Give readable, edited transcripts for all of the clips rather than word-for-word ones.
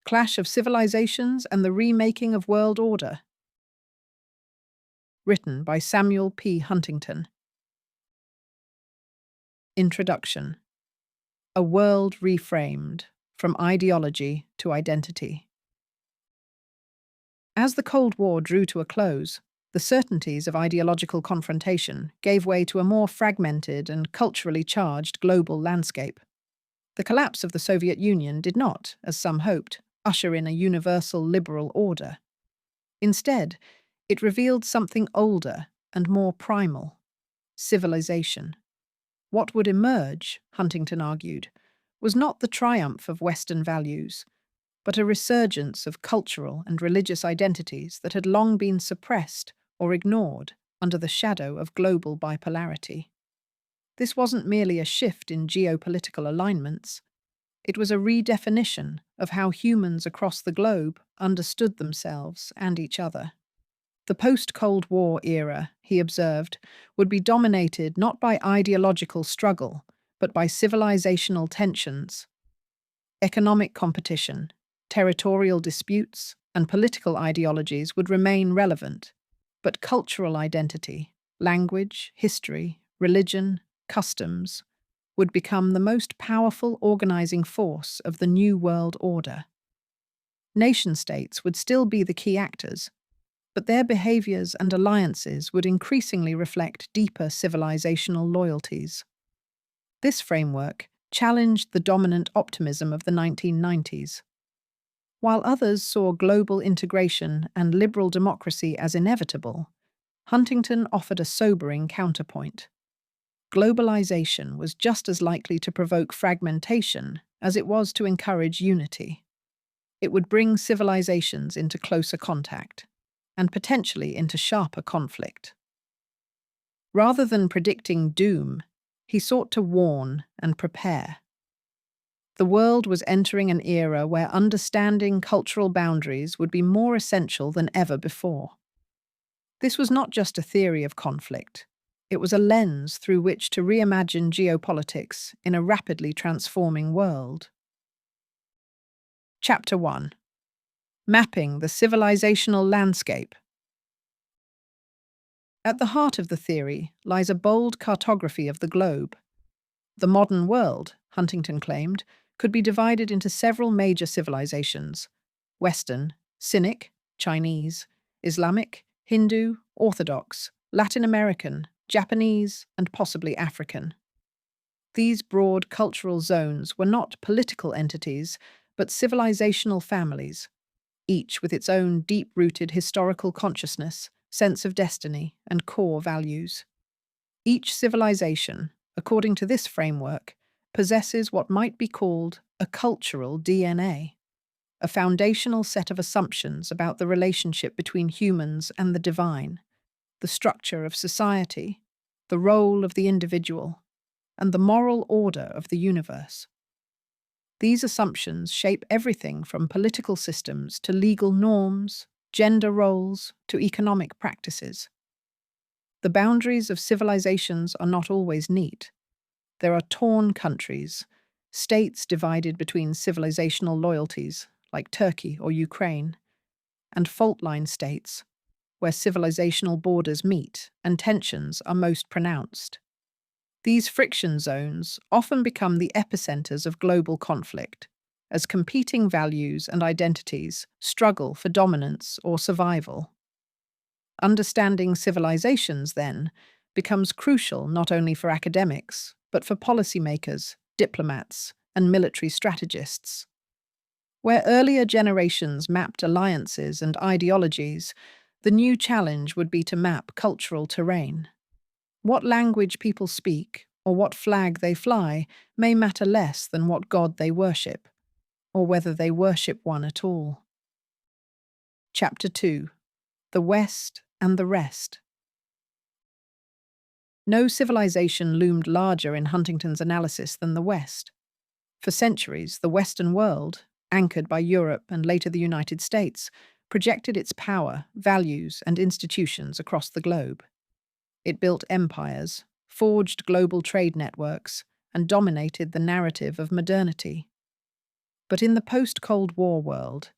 Clash of Civilizations and the Remaking of World Order. Written by Samuel P. Huntington. Introduction. A World Reframed, from Ideology to Identity. As the Cold War drew to a close, the certainties of ideological confrontation gave way to a more fragmented and culturally charged global landscape. The collapse of the Soviet Union did not, as some hoped, usher in a universal liberal order. Instead, it revealed something older and more primal: civilization. What would emerge, Huntington argued, was not the triumph of Western values, but a resurgence of cultural and religious identities that had long been suppressed or ignored under the shadow of global bipolarity. This wasn't merely a shift in geopolitical alignments. It was a redefinition of how humans across the globe understood themselves and each other. The post-Cold War era, he observed, would be dominated not by ideological struggle, but by civilizational tensions. Economic competition, territorial disputes, and political ideologies would remain relevant, but cultural identity, language, history, religion, customs, would become the most powerful organizing force of the New World Order. Nation-states would still be the key actors, but their behaviors and alliances would increasingly reflect deeper civilizational loyalties. This framework challenged the dominant optimism of the 1990s. While others saw global integration and liberal democracy as inevitable, Huntington offered a sobering counterpoint. Globalization was just as likely to provoke fragmentation as it was to encourage unity. It would bring civilizations into closer contact, and potentially into sharper conflict. Rather than predicting doom, he sought to warn and prepare. The world was entering an era where understanding cultural boundaries would be more essential than ever before. This was not just a theory of conflict. It was a lens through which to reimagine geopolitics in a rapidly transforming world. Chapter 1. Mapping the civilizational landscape. At the heart of the theory lies a bold cartography of the globe. The modern world, Huntington claimed, could be divided into several major civilizations: Western, Sinic, Chinese, Islamic, Hindu, Orthodox, Latin American, Japanese, and possibly African. These broad cultural zones were not political entities, but civilizational families, each with its own deep-rooted historical consciousness, sense of destiny, and core values. Each civilization, according to this framework, possesses what might be called a cultural DNA, a foundational set of assumptions about the relationship between humans and the divine, the structure of society, the role of the individual, and the moral order of the universe. These assumptions shape everything from political systems to legal norms, gender roles to economic practices. The boundaries of civilizations are not always neat. There are torn countries, states divided between civilizational loyalties, like Turkey or Ukraine, and fault-line states, where civilizational borders meet and tensions are most pronounced. These friction zones often become the epicenters of global conflict, as competing values and identities struggle for dominance or survival. Understanding civilizations, then, becomes crucial not only for academics, but for policymakers, diplomats, and military strategists. Where earlier generations mapped alliances and ideologies, the new challenge would be to map cultural terrain. What language people speak, or what flag they fly, may matter less than what god they worship, or whether they worship one at all. Chapter 2. The West and the Rest. No civilization loomed larger in Huntington's analysis than the West. For centuries, the Western world, anchored by Europe and later the United States, projected its power, values, and institutions across the globe. It built empires, forged global trade networks, and dominated the narrative of modernity. But in the post-Cold War world,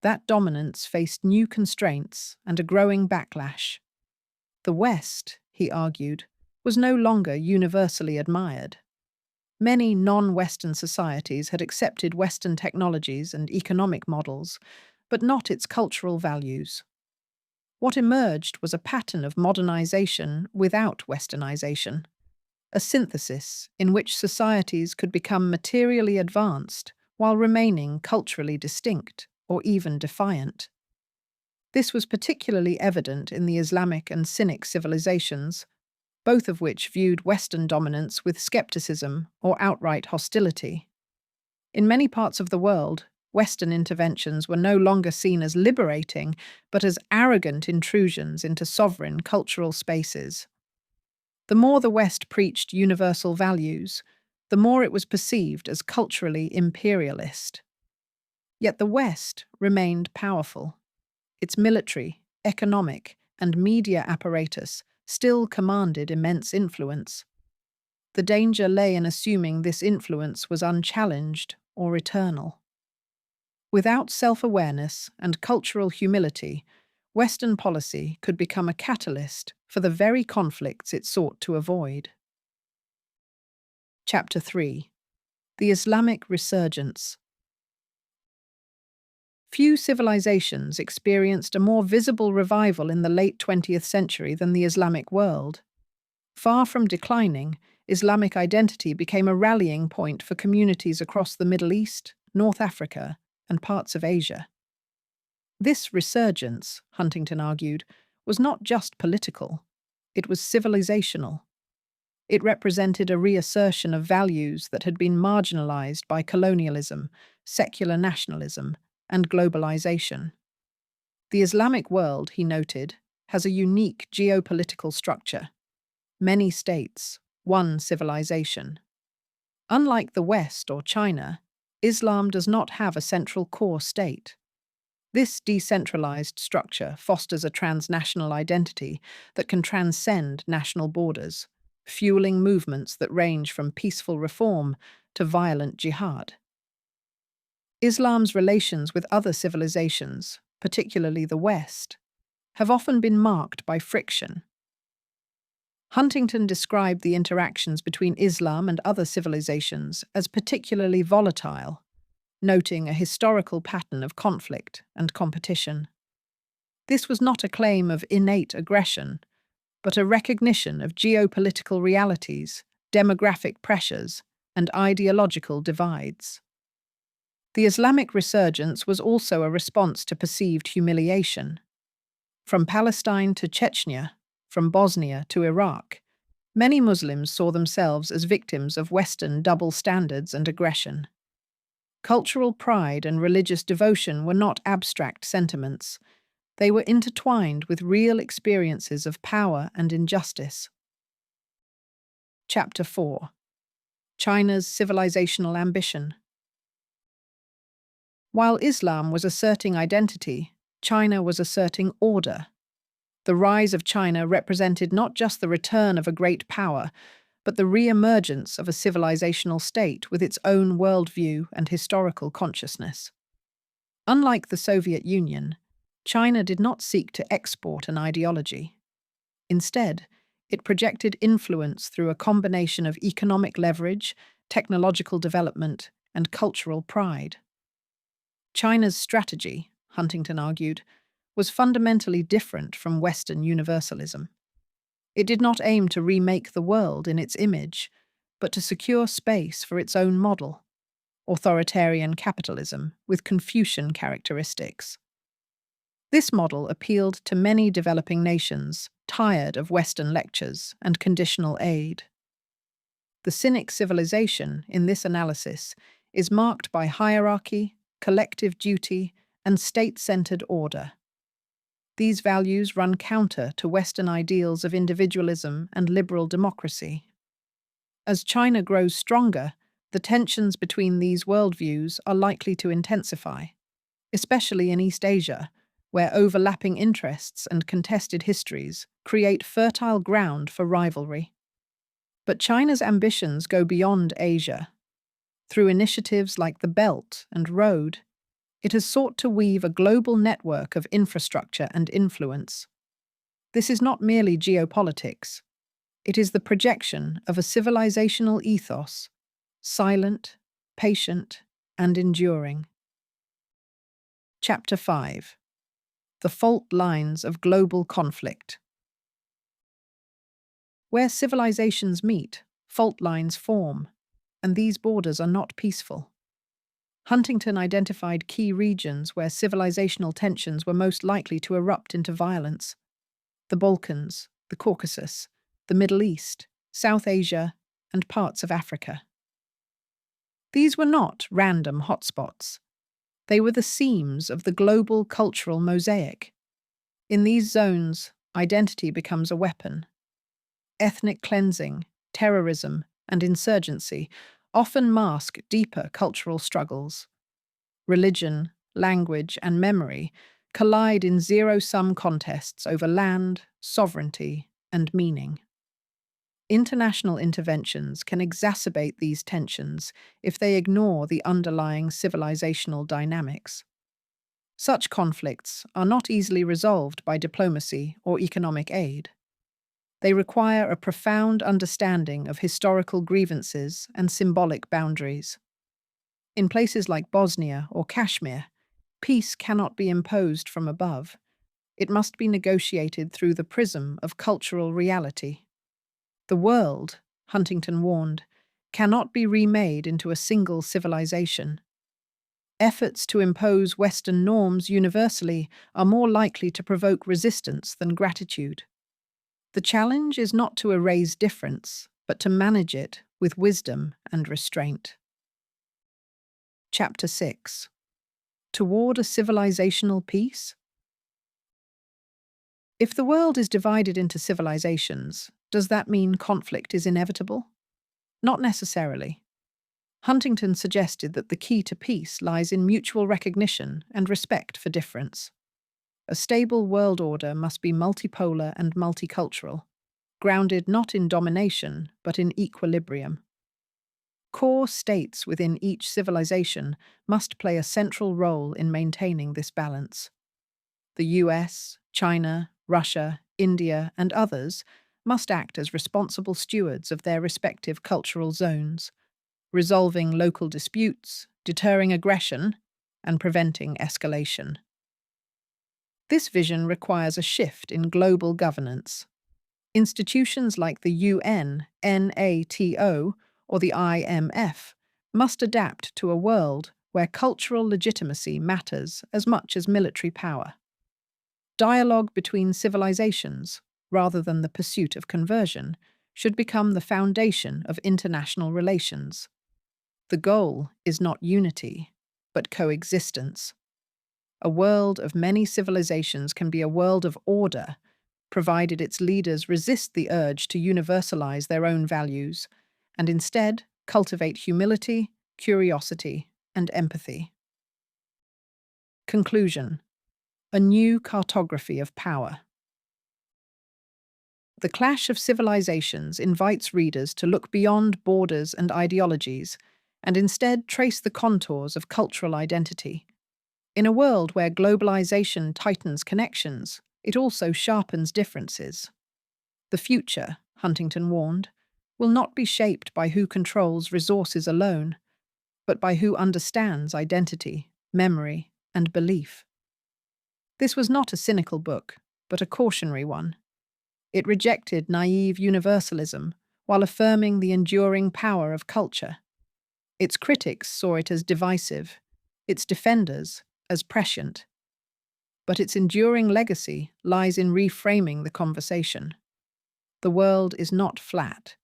that dominance faced new constraints and a growing backlash. The West, he argued, was no longer universally admired. Many non-Western societies had accepted Western technologies and economic models, but not its cultural values. What emerged was a pattern of modernization without Westernization, a synthesis in which societies could become materially advanced while remaining culturally distinct or even defiant. This was particularly evident in the Islamic and Cynic civilizations, both of which viewed Western dominance with skepticism or outright hostility. In many parts of the world, Western interventions were no longer seen as liberating, but as arrogant intrusions into sovereign cultural spaces. The more the West preached universal values, the more it was perceived as culturally imperialist. Yet the West remained powerful. Its military, economic, and media apparatus still commanded immense influence. The danger lay in assuming this influence was unchallenged or eternal. Without self-awareness and cultural humility, Western policy could become a catalyst for the very conflicts it sought to avoid. Chapter 3: The Islamic Resurgence. Few civilizations experienced a more visible revival in the late 20th century than the Islamic world. Far from declining, Islamic identity became a rallying point for communities across the Middle East, North Africa, and parts of Asia. This resurgence, Huntington argued, was not just political, it was civilizational. It represented a reassertion of values that had been marginalized by colonialism, secular nationalism, and globalization. The Islamic world, he noted, has a unique geopolitical structure. Many states, one civilization. Unlike the West or China, Islam does not have a central core state. This decentralized structure fosters a transnational identity that can transcend national borders, fueling movements that range from peaceful reform to violent jihad. Islam's relations with other civilizations, particularly the West, have often been marked by friction. Huntington described the interactions between Islam and other civilizations as particularly volatile, noting a historical pattern of conflict and competition. This was not a claim of innate aggression, but a recognition of geopolitical realities, demographic pressures, and ideological divides. The Islamic resurgence was also a response to perceived humiliation. From Palestine to Chechnya, from Bosnia to Iraq, many Muslims saw themselves as victims of Western double standards and aggression. Cultural pride and religious devotion were not abstract sentiments. They were intertwined with real experiences of power and injustice. Chapter 4: China's Civilizational Ambition. While Islam was asserting identity, China was asserting order. The rise of China represented not just the return of a great power, but the re-emergence of a civilizational state with its own worldview and historical consciousness. Unlike the Soviet Union, China did not seek to export an ideology. Instead, it projected influence through a combination of economic leverage, technological development, and cultural pride. China's strategy, Huntington argued, was fundamentally different from Western universalism. It did not aim to remake the world in its image, but to secure space for its own model, authoritarian capitalism with Confucian characteristics. This model appealed to many developing nations tired of Western lectures and conditional aid. The Cynic civilization, in this analysis, is marked by hierarchy, collective duty, and state-centered order. These values run counter to Western ideals of individualism and liberal democracy. As China grows stronger, the tensions between these worldviews are likely to intensify, especially in East Asia, where overlapping interests and contested histories create fertile ground for rivalry. But China's ambitions go beyond Asia. Through initiatives like the Belt and Road, it has sought to weave a global network of infrastructure and influence. This is not merely geopolitics. It is the projection of a civilizational ethos, silent, patient, and enduring. Chapter 5: The Fault Lines of Global Conflict. Where civilizations meet, fault lines form, and these borders are not peaceful. Huntington identified key regions where civilizational tensions were most likely to erupt into violence: the Balkans, the Caucasus, the Middle East, South Asia, and parts of Africa. These were not random hotspots. They were the seams of the global cultural mosaic. In these zones, identity becomes a weapon. Ethnic cleansing, terrorism, and insurgency often mask deeper cultural struggles. Religion, language, and memory collide in zero-sum contests over land, sovereignty, and meaning. International interventions can exacerbate these tensions if they ignore the underlying civilizational dynamics. Such conflicts are not easily resolved by diplomacy or economic aid. They require a profound understanding of historical grievances and symbolic boundaries. In places like Bosnia or Kashmir, peace cannot be imposed from above. It must be negotiated through the prism of cultural reality. The world, Huntington warned, cannot be remade into a single civilization. Efforts to impose Western norms universally are more likely to provoke resistance than gratitude. The challenge is not to erase difference, but to manage it with wisdom and restraint. Chapter 6: Toward a Civilizational Peace? If the world is divided into civilizations, does that mean conflict is inevitable? Not necessarily. Huntington suggested that the key to peace lies in mutual recognition and respect for difference. A stable world order must be multipolar and multicultural, grounded not in domination but in equilibrium. Core states within each civilization must play a central role in maintaining this balance. The US, China, Russia, India, and others must act as responsible stewards of their respective cultural zones, resolving local disputes, deterring aggression, and preventing escalation. This vision requires a shift in global governance. Institutions like the UN, NATO, or the IMF must adapt to a world where cultural legitimacy matters as much as military power. Dialogue between civilizations, rather than the pursuit of conversion, should become the foundation of international relations. The goal is not unity, but coexistence. A world of many civilizations can be a world of order, provided its leaders resist the urge to universalize their own values and instead cultivate humility, curiosity, and empathy. Conclusion: a new cartography of power. The Clash of Civilizations invites readers to look beyond borders and ideologies and instead trace the contours of cultural identity. In a world where globalization tightens connections, it also sharpens differences. The future, Huntington warned, will not be shaped by who controls resources alone, but by who understands identity, memory, and belief. This was not a cynical book, but a cautionary one. It rejected naive universalism while affirming the enduring power of culture. Its critics saw it as divisive, its defenders as prescient. But its enduring legacy lies in reframing the conversation. The world is not flat.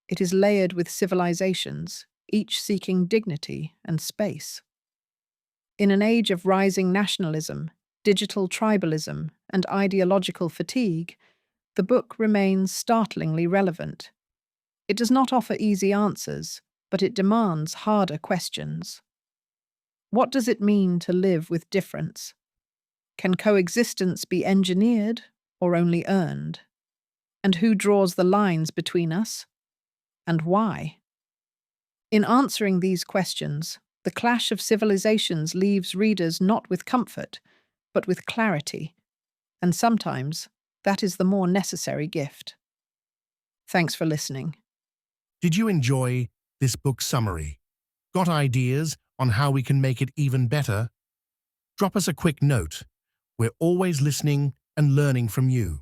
It is layered with civilizations, each seeking dignity and space. In an age of rising nationalism, digital tribalism, and ideological fatigue, the book remains startlingly relevant. It does not offer easy answers, but it demands harder questions. What does it mean to live with difference? Can coexistence be engineered or only earned? And who draws the lines between us? And why? In answering these questions, the clash of civilizations leaves readers not with comfort, but with clarity, and sometimes that is the more necessary gift. Thanks for listening. Did you enjoy this book summary? Got ideas on how we can make it even better? Drop us a quick note. We're always listening and learning from you.